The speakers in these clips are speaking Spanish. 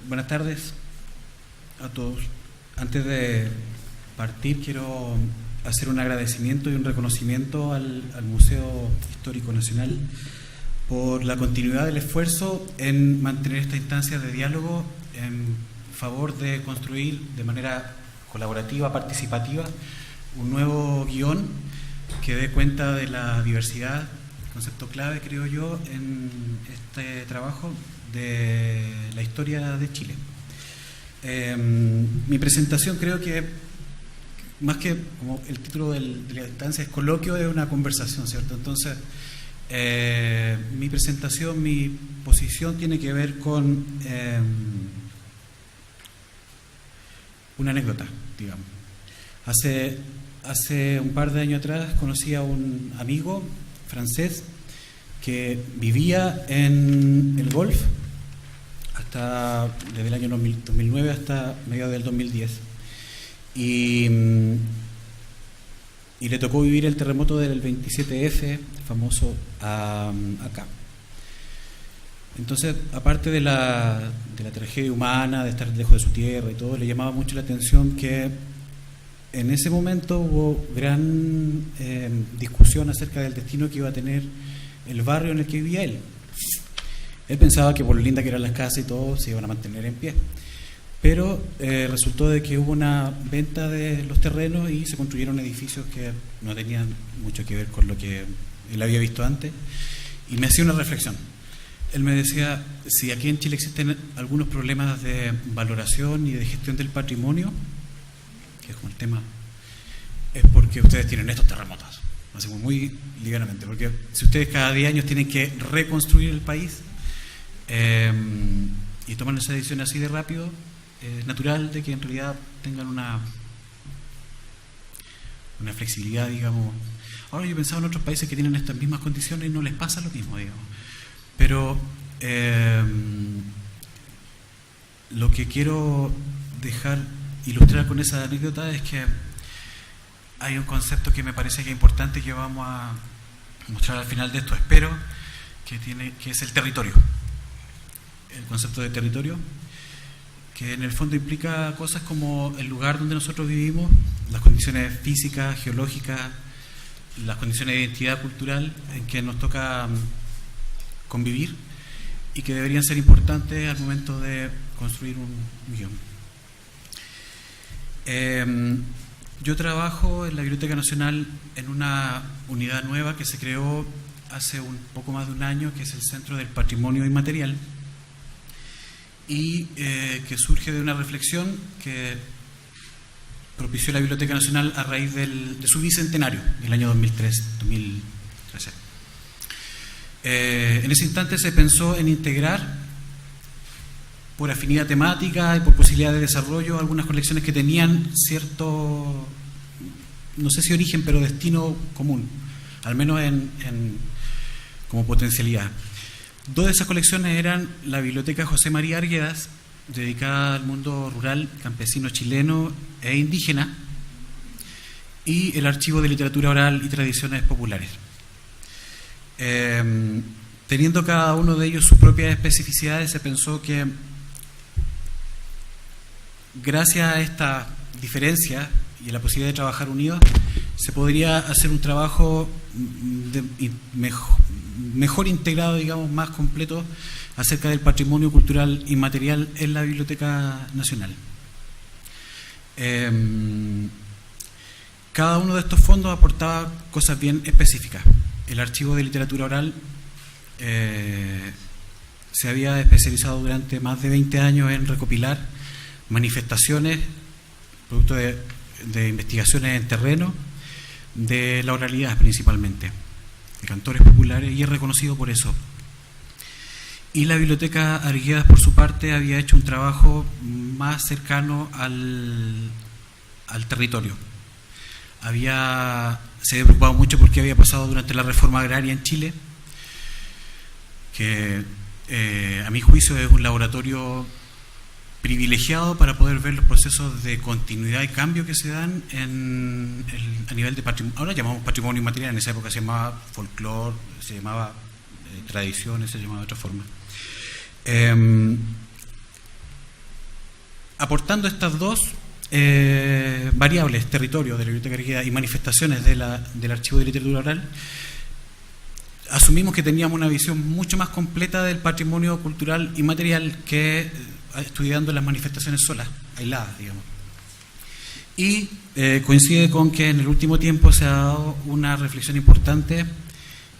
Buenas tardes a todos. Antes de partir quiero hacer un agradecimiento y un reconocimiento al Museo Histórico Nacional por la continuidad del esfuerzo en mantener esta instancia de diálogo en favor de construir de manera colaborativa, participativa, un nuevo guión que dé cuenta de la diversidad, concepto clave, creo yo, en este trabajo de la historia de Chile. Mi presentación, creo que más que como el título de la instancia es coloquio, es una conversación, ¿cierto? Entonces, mi presentación, mi posición tiene que ver con una anécdota, digamos. Hace un par de años atrás conocí a un amigo francés que vivía en el Golf desde el año 2009 hasta mediados del 2010 y le tocó vivir el terremoto del 27F famoso acá. Entonces, aparte de la tragedia humana, de estar lejos de su tierra y todo, le llamaba mucho la atención que en ese momento hubo gran discusión acerca del destino que iba a tener el barrio en el que vivía él. Él pensaba que por lo linda que eran las casas y todo, se iban a mantener en pie. Pero resultó de que hubo una venta de los terrenos y se construyeron edificios que no tenían mucho que ver con lo que él había visto antes. Y me hacía una reflexión. Él me decía, si aquí en Chile existen algunos problemas de valoración y de gestión del patrimonio, que es como el tema, es porque ustedes tienen estos terremotos. Lo hacemos muy ligeramente, porque si ustedes cada 10 años tienen que reconstruir el país y toman esa decisión así de rápido, es natural de que en realidad tengan una flexibilidad, digamos. Ahora yo he pensado en otros países que tienen estas mismas condiciones y no les pasa lo mismo, digamos. Pero lo que quiero ilustrar con esa anécdota es que hay un concepto que me parece que es importante que vamos a mostrar al final de esto, espero, que es el territorio. El concepto de territorio, que en el fondo implica cosas como el lugar donde nosotros vivimos, las condiciones físicas, geológicas, las condiciones de identidad cultural en que nos toca convivir y que deberían ser importantes al momento de construir un guión. Yo trabajo en la Biblioteca Nacional en una unidad nueva que se creó hace un poco más de un año, que es el Centro del Patrimonio Inmaterial, y que surge de una reflexión que propició la Biblioteca Nacional a raíz de su bicentenario, del año 2013. En ese instante se pensó en integrar, por afinidad temática y por posibilidad de desarrollo, algunas colecciones que tenían cierto, no sé si origen, pero destino común, al menos como potencialidad. Dos de esas colecciones eran la Biblioteca José María Arguedas, dedicada al mundo rural, campesino chileno e indígena, y el Archivo de Literatura Oral y Tradiciones Populares. Teniendo cada uno de ellos sus propias especificidades, se pensó que gracias a esta diferencia y a la posibilidad de trabajar unidos, se podría hacer un trabajo mejor integrado, digamos, más completo acerca del patrimonio cultural inmaterial en la Biblioteca Nacional. Cada uno de estos fondos aportaba cosas bien específicas. El Archivo de Literatura Oral se había especializado durante más de 20 años en recopilar manifestaciones, producto de investigaciones en terreno, de la oralidad principalmente, de cantores populares, y es reconocido por eso. Y la Biblioteca Arguedas, por su parte, había hecho un trabajo más cercano al territorio. Se había preocupado mucho porque había pasado durante la reforma agraria en Chile, que a mi juicio es un laboratorio privilegiado para poder ver los procesos de continuidad y cambio que se dan a nivel de patrimonio. Ahora llamamos patrimonio inmaterial, en esa época se llamaba folclore, se llamaba tradiciones, se llamaba de otra forma. aportando estas dos variables, territorio de la Biblioteca Erguida y manifestaciones del Archivo de Literatura Oral, asumimos que teníamos una visión mucho más completa del patrimonio cultural inmaterial que estudiando las manifestaciones solas, aisladas, digamos. Y coincide con que en el último tiempo se ha dado una reflexión importante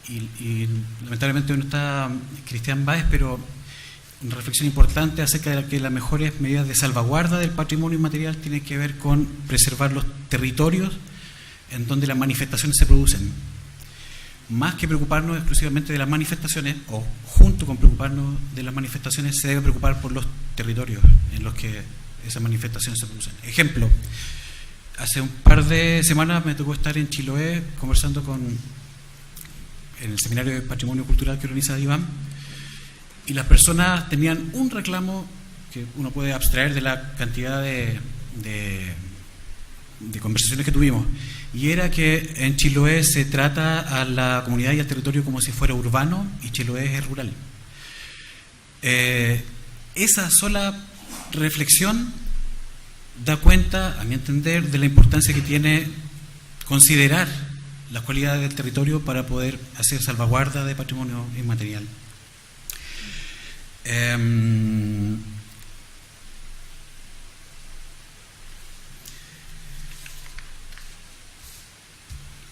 y lamentablemente no está Cristian Báez, pero una reflexión importante acerca de que las mejores medidas de salvaguarda del patrimonio inmaterial tienen que ver con preservar los territorios en donde las manifestaciones se producen. Más que preocuparnos exclusivamente de las manifestaciones, o junto con preocuparnos de las manifestaciones, se debe preocupar por los territorios en los que esas manifestaciones se producen. Ejemplo, hace un par de semanas me tocó estar en Chiloé conversando en el seminario de patrimonio cultural que organiza Iván, y las personas tenían un reclamo que uno puede abstraer de la cantidad de conversaciones que tuvimos, y era que en Chiloé se trata a la comunidad y al territorio como si fuera urbano y Chiloé es rural. Esa sola reflexión da cuenta, a mi entender, de la importancia que tiene considerar las cualidades del territorio para poder hacer salvaguarda de patrimonio inmaterial.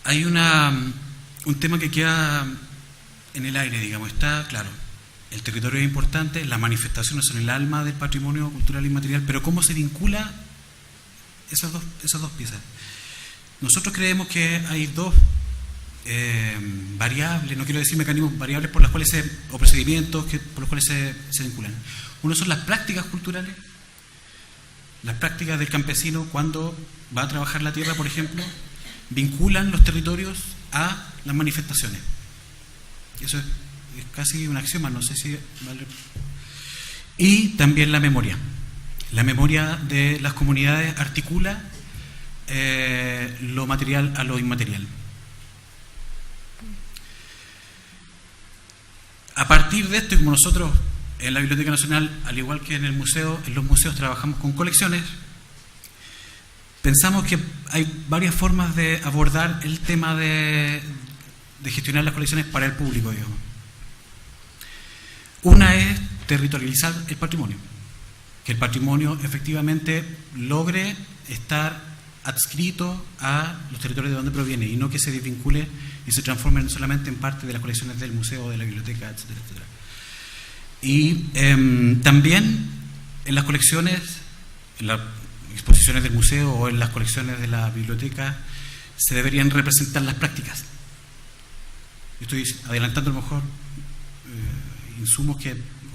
Hay un tema que queda en el aire, digamos. Está claro, el territorio es importante, las manifestaciones son el alma del patrimonio cultural inmaterial, pero ¿cómo se vincula esas dos piezas? Nosotros creemos que hay dos variables, no quiero decir mecanismos, variables por las cuales o procedimientos por los cuales se vinculan. Uno son las prácticas culturales, las prácticas del campesino cuando va a trabajar la tierra, por ejemplo, vinculan los territorios a las manifestaciones. Eso es casi un axioma, no sé si vale. Y también la memoria. La memoria de las comunidades articula lo material a lo inmaterial. A partir de esto, y como nosotros en la Biblioteca Nacional, al igual que en los museos trabajamos con colecciones, pensamos que hay varias formas de abordar el tema de gestionar las colecciones para el público, digamos. Una es territorializar el patrimonio, que el patrimonio efectivamente logre estar adscrito a los territorios de donde proviene y no que se desvincule y se transforme solamente en parte de las colecciones del museo, de la biblioteca, etcétera, etcétera. Y también en las colecciones, en las exposiciones del museo o en las colecciones de la biblioteca se deberían representar las prácticas. Estoy adelantando a lo mejor insumos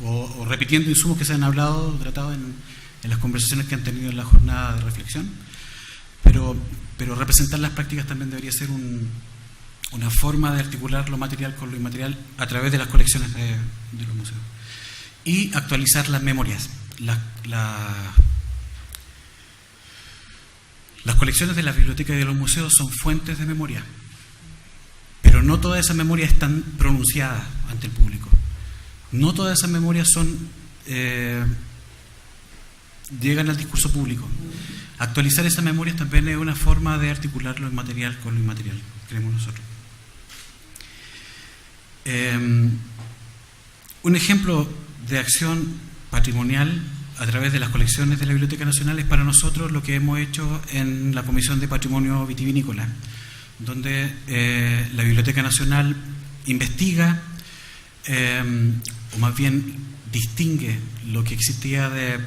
o repitiendo insumos que se han hablado, tratado en las conversaciones que han tenido en la jornada de reflexión, pero representar las prácticas también debería ser una forma de articular lo material con lo inmaterial a través de las colecciones de los museos. Y actualizar las memorias. Las colecciones de las bibliotecas y de los museos son fuentes de memoria, pero no todas esas memorias están pronunciadas ante el público. No todas esas memorias llegan al discurso público. Actualizar esas memorias también es una forma de articular lo inmaterial con lo inmaterial, creemos nosotros. Un ejemplo de acción patrimonial a través de las colecciones de la Biblioteca Nacional es para nosotros lo que hemos hecho en la Comisión de Patrimonio Vitivinícola, donde la Biblioteca Nacional investiga, o más bien distingue lo que existía de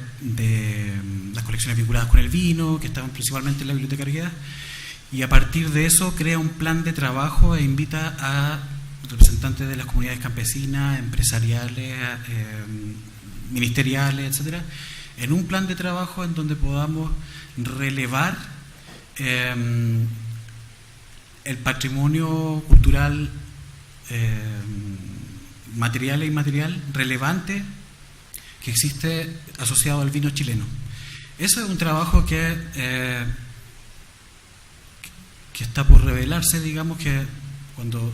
las colecciones vinculadas con el vino, que estaban principalmente en la Biblioteca Erguida, y a partir de eso crea un plan de trabajo e invita a representantes de las comunidades campesinas, empresariales, ministeriales, etcétera, en un plan de trabajo en donde podamos relevar el patrimonio cultural material e inmaterial relevante que existe asociado al vino chileno. Eso es un trabajo que está por revelarse, digamos, que cuando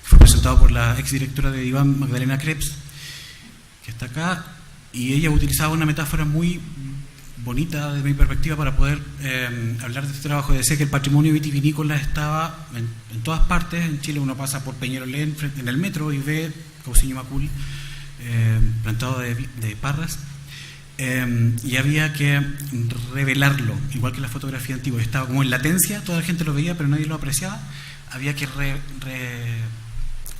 fue presentado por la exdirectora de Iván, Magdalena Krebs, que está acá, y ella utilizaba una metáfora muy bonita desde mi perspectiva para poder hablar de este trabajo. Decía que el patrimonio vitivinícola estaba en todas partes. En Chile uno pasa por Peñarolén en el metro y ve Cauciño Macul plantado de parras, y había que revelarlo, igual que la fotografía antigua. Estaba como en latencia, toda la gente lo veía pero nadie lo apreciaba. Había que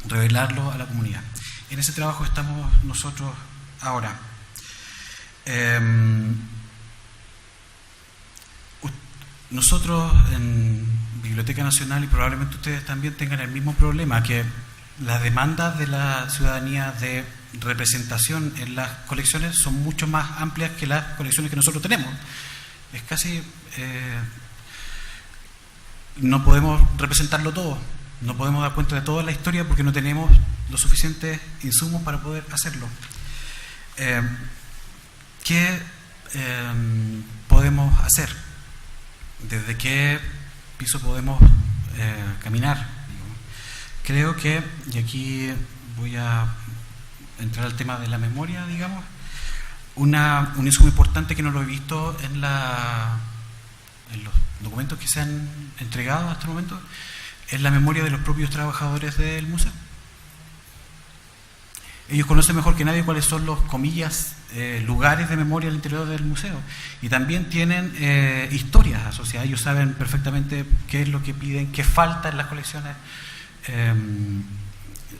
revelarlo a la comunidad. En ese trabajo estamos nosotros ahora. Nosotros en Biblioteca Nacional, y probablemente ustedes también tengan el mismo problema, que las demandas de la ciudadanía de representación en las colecciones son mucho más amplias que las colecciones que nosotros tenemos. Es casi... no podemos representarlo todo, no podemos dar cuenta de toda la historia porque no tenemos los suficientes insumos para poder hacerlo. ¿Qué podemos hacer? ¿Desde qué piso podemos caminar? Creo que, y aquí voy a entrar al tema de la memoria, digamos, un insumo importante que no lo he visto en los documentos que se han entregado hasta el momento, es la memoria de los propios trabajadores del museo. Ellos conocen mejor que nadie cuáles son los, comillas, lugares de memoria al interior del museo, y también tienen historias asociadas. Ellos saben perfectamente qué es lo que piden, qué falta en las colecciones,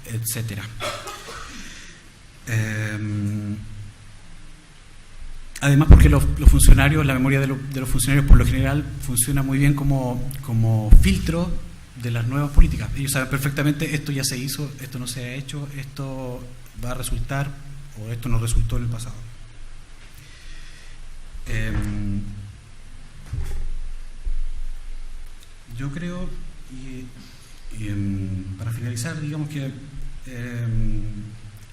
etcétera. Además, porque los funcionarios, la memoria de los funcionarios por lo general funciona muy bien como filtro de las nuevas políticas. Ellos saben perfectamente esto ya se hizo, esto no se ha hecho, esto va a resultar o esto no resultó en el pasado. Yo creo, para finalizar, digamos que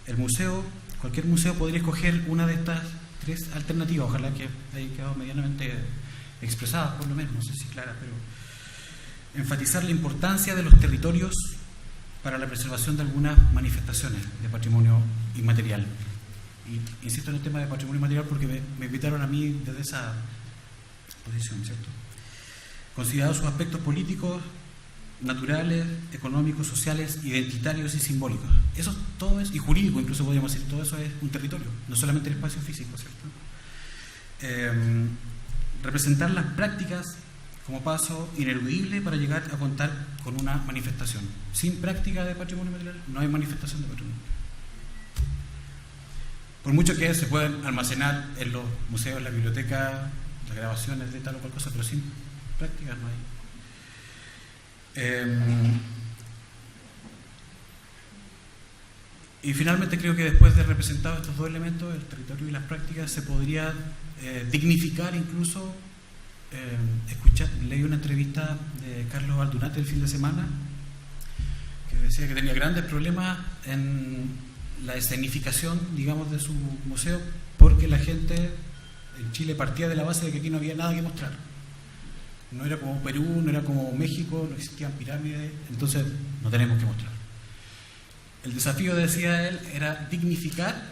el museo, cualquier museo podría escoger una de estas tres alternativas, ojalá que haya quedado medianamente expresada, por lo menos, no sé si clara, pero enfatizar la importancia de los territorios para la preservación de algunas manifestaciones de patrimonio inmaterial. Y insisto en el tema de patrimonio inmaterial porque me invitaron a mí desde esa posición, ¿cierto? Considerados sus aspectos políticos, naturales, económicos, sociales, identitarios y simbólicos. Eso todo es, y jurídico incluso podríamos decir, todo eso es un territorio, no solamente el espacio físico, ¿cierto? Representar las prácticas como paso ineludible para llegar a contar con una manifestación. Sin práctica de patrimonio material no hay manifestación de patrimonio. Por mucho que se puedan almacenar en los museos, en la biblioteca, las grabaciones de tal o cual cosa, pero sin prácticas no hay. Y finalmente creo que después de representar estos dos elementos, el territorio y las prácticas, se podría dignificar incluso. Leí una entrevista de Carlos Aldunate el fin de semana que decía que tenía grandes problemas en la escenificación, digamos, de su museo, porque la gente en Chile partía de la base de que aquí no había nada que mostrar. No era como Perú, no era como México, no existían pirámides, entonces no tenemos que mostrar. El desafío, decía él, era dignificar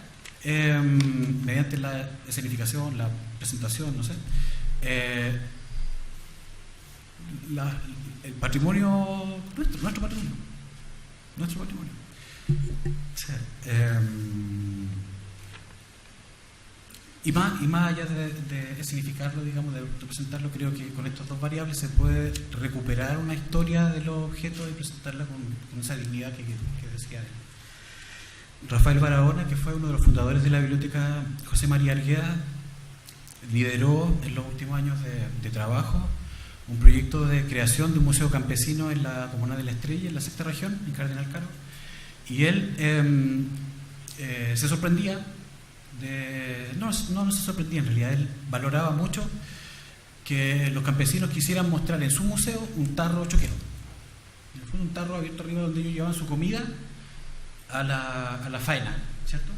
mediante la escenificación, la presentación, no sé, el patrimonio nuestro patrimonio. Sí. Y más allá de significarlo, digamos, de representarlo, creo que con estas dos variables se puede recuperar una historia del objeto y presentarla con esa dignidad que decía él. Rafael Barahona, que fue uno de los fundadores de la Biblioteca José María Argueda, lideró en los últimos años de trabajo un proyecto de creación de un museo campesino en la comuna de La Estrella, en la sexta región, en Cardenal Caro, y él se sorprendía no se sorprendía, en realidad él valoraba mucho que los campesinos quisieran mostrar en su museo un tarro choquero. Fue un tarro abierto arriba donde ellos llevaban su comida a la faena, ¿cierto?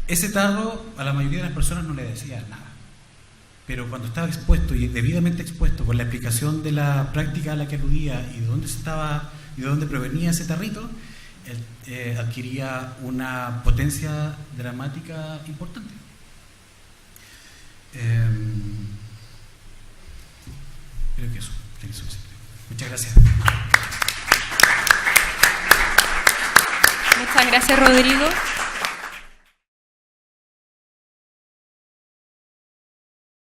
Ese tarro a la mayoría de las personas no le decía nada, pero cuando estaba expuesto y debidamente expuesto con la explicación de la práctica a la que aludía y de dónde provenía ese tarrito, adquiría una potencia dramática importante. Creo que eso tiene suficiente. Muchas gracias. Muchas gracias, Rodrigo.